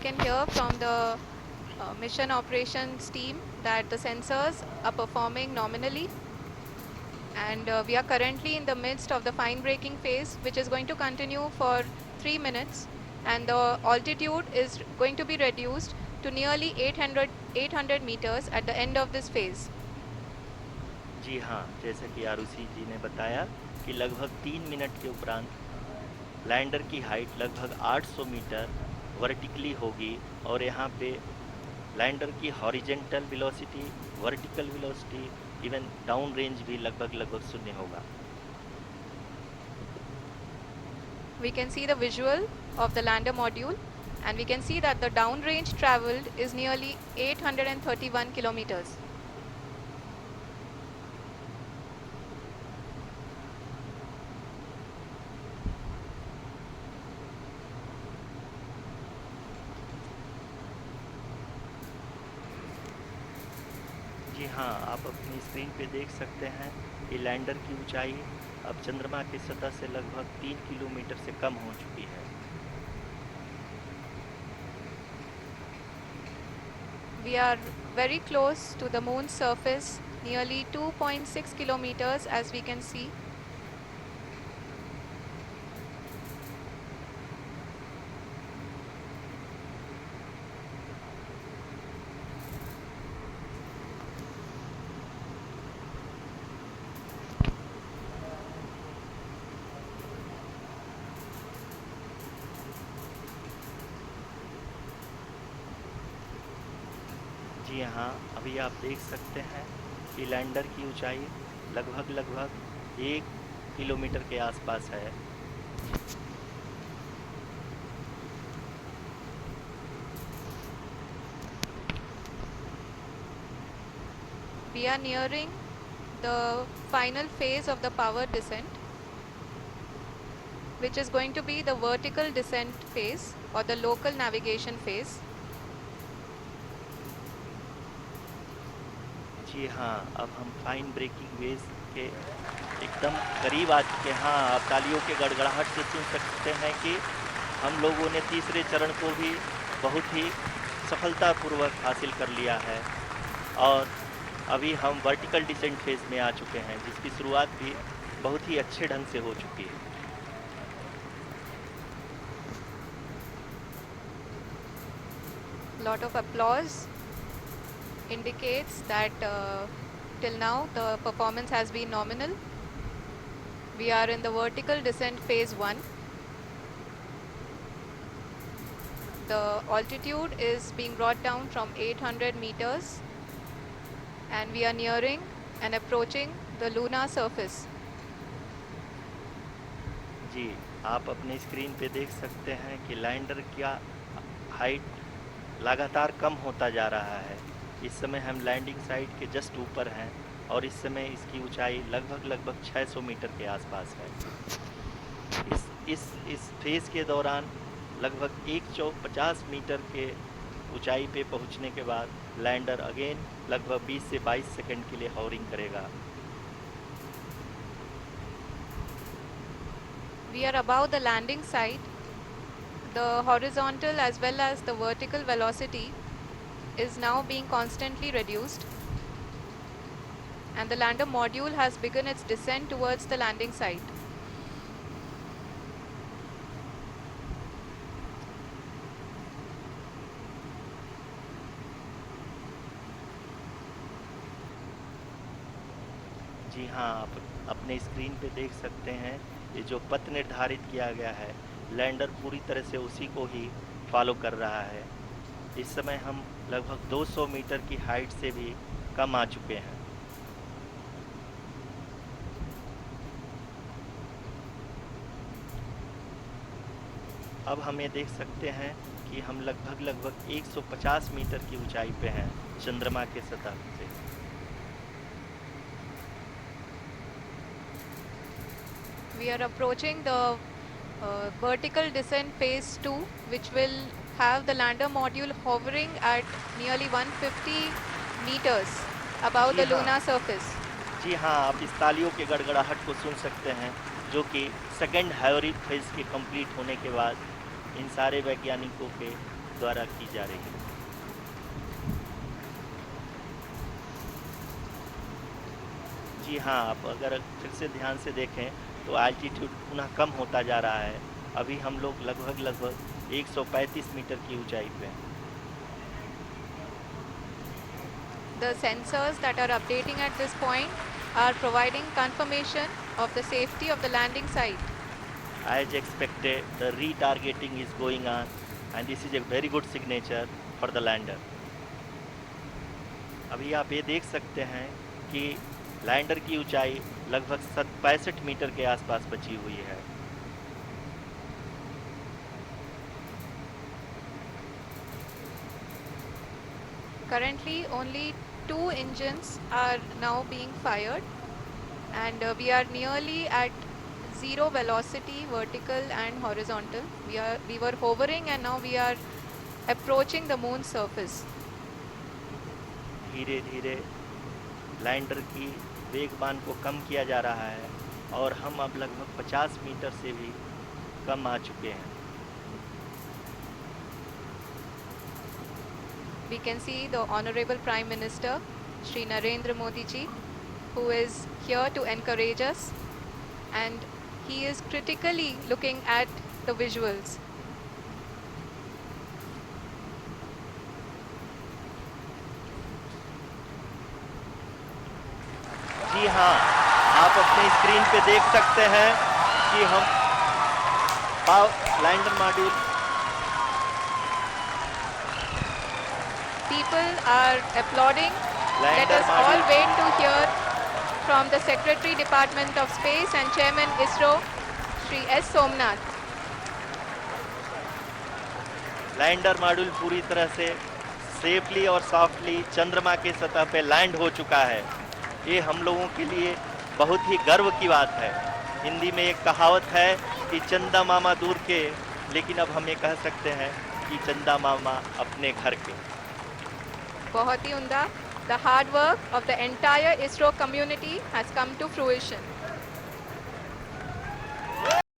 can hear from the mission operations team that the sensors are performing nominally, and we are currently in the midst of the fine braking phase, which is going to continue for 3 minutes, and the altitude is going to be reduced to nearly 800 meters at the end of this phase. जी हाँ, जैसा कि आरुषि जी ने बताया कि लगभग 3 minute के उपरांत lander की हाइट लगभग 800 मीटर वर्टिकली होगी और यहाँ पे लैंडर की horizontal velocity, vertical velocity, even down range भी लगभग शून्य होगा। We can see the visual of the lander module, and we can see that the downrange traveled is nearly 831 kilometers. जी हाँ, आप अपनी स्क्रीन पे देख सकते हैं कि लैंडर की ऊंचाई अब चंद्रमा की सतह से लगभग 3 किलोमीटर से कम हो चुकी है। We are very close to the moon's surface, nearly 2.6 kilometers as we can see. जी हाँ, अभी आप देख सकते हैं कि लैंडर की ऊंचाई लगभग 1 किलोमीटर के आसपास है। We are nearing the final phase of the power descent, which is going to be the vertical descent phase or the local navigation phase. जी हाँ, अब हम फाइन ब्रेकिंग वेव के एकदम करीब आ चुके हैं। हाँ, आप तालियों के गड़गड़ाहट से सुन सकते हैं कि हम लोगों ने तीसरे चरण को भी बहुत ही सफलतापूर्वक हासिल कर लिया है और अभी हम वर्टिकल डिसेंट फेज में आ चुके हैं, जिसकी शुरुआत भी बहुत ही अच्छे ढंग से हो चुकी है। Lot of applause indicates that till now the performance has been nominal. We are in the vertical descent phase 1. The altitude is being brought down from 800 meters, and we are nearing and approaching the lunar surface. जी, आप अपने screen पे देख सकते हैं कि lander का height लगातार कम होता जा रहा है। इस समय हम लैंडिंग साइट के जस्ट ऊपर हैं और इस समय इसकी ऊंचाई लगभग 600 मीटर के आसपास है। इस फेज़ के दौरान लगभग 150 मीटर के ऊंचाई पे पहुंचने के बाद लैंडर अगेन लगभग 20 से 22 सेकंड के लिए हॉवरिंग करेगा। We are above the landing site. The horizontal as well as the vertical velocity is now being constantly reduced, and the lander module has begun its descent towards the landing site. जी हाँ, आप अपने screen पे देख सकते हैं ये जो पथ निर्धारित किया गया है, लैंडर पूरी तरह से उसी को ही फॉलो कर रहा है। इस समय हम लगभग 200 मीटर की हाइट से भी कम आ चुके हैं। अब हम ये देख सकते हैं कि हम लगभग 150 मीटर की ऊंचाई पे हैं चंद्रमा के सतह से। We are approaching the vertical descent phase 2, which will have the lander module hovering at nearly 150 meters above ji the हाँ, lunar surface. जी हाँ, आप इस तालियों के गड़गड़ाहट को सुन सकते हैं, जो कि सेकंड हाइवरिक फेज के कंप्लीट होने के बाद इन सारे वैज्ञानिकों के द्वारा की जा रही है। जी हाँ, आप अगर फिर से ध्यान से देखें तो एल्टीट्यूड पुनः कम होता जा रहा है। अभी हम लोग लगभग 135 मीटर की ऊंचाई पे हैं। The sensors that are updating at this point are providing confirmation of the safety of the landing site. As expected, the retargeting is going on and this is a very good signature for the lander. अभी आप ये देख सकते हैं कि lander की ऊंचाई लगभग 65 मीटर के आसपास बची हुई है। Currently, only 2 engines are now being fired, and we are nearly at zero velocity, vertical and horizontal. We were hovering, and now we are approaching the moon's surface. धीरे धीरे लैंडर की वेगमान को कम किया जा रहा है और हम अब लगभग 50 मीटर से भी कम आ चुके हैं। We can see the Honorable Prime Minister, Shri Narendra Modi ji, who is here to encourage us, and he is critically looking at the visuals. जी हाँ, आप अपने स्क्रीन पे देख सकते हैं कि हम lander module People are applauding. Let lander us all module wait to hear from the Secretary Department of Space and Chairman ISRO, Shri S. Somnath. Lander module पूरी तरह से सेफली और सॉफ्टली चंद्रमा के सतह पे लैंड हो चुका है। ये हम लोगों के लिए बहुत ही गर्व की बात है। हिंदी में एक कहावत है कि चंदा मामा दूर के, लेकिन अब हम ये कह सकते हैं कि चंदा मामा अपने घर के। बहुत ही उम्दा. The hard work of the entire ISRO community has come to fruition.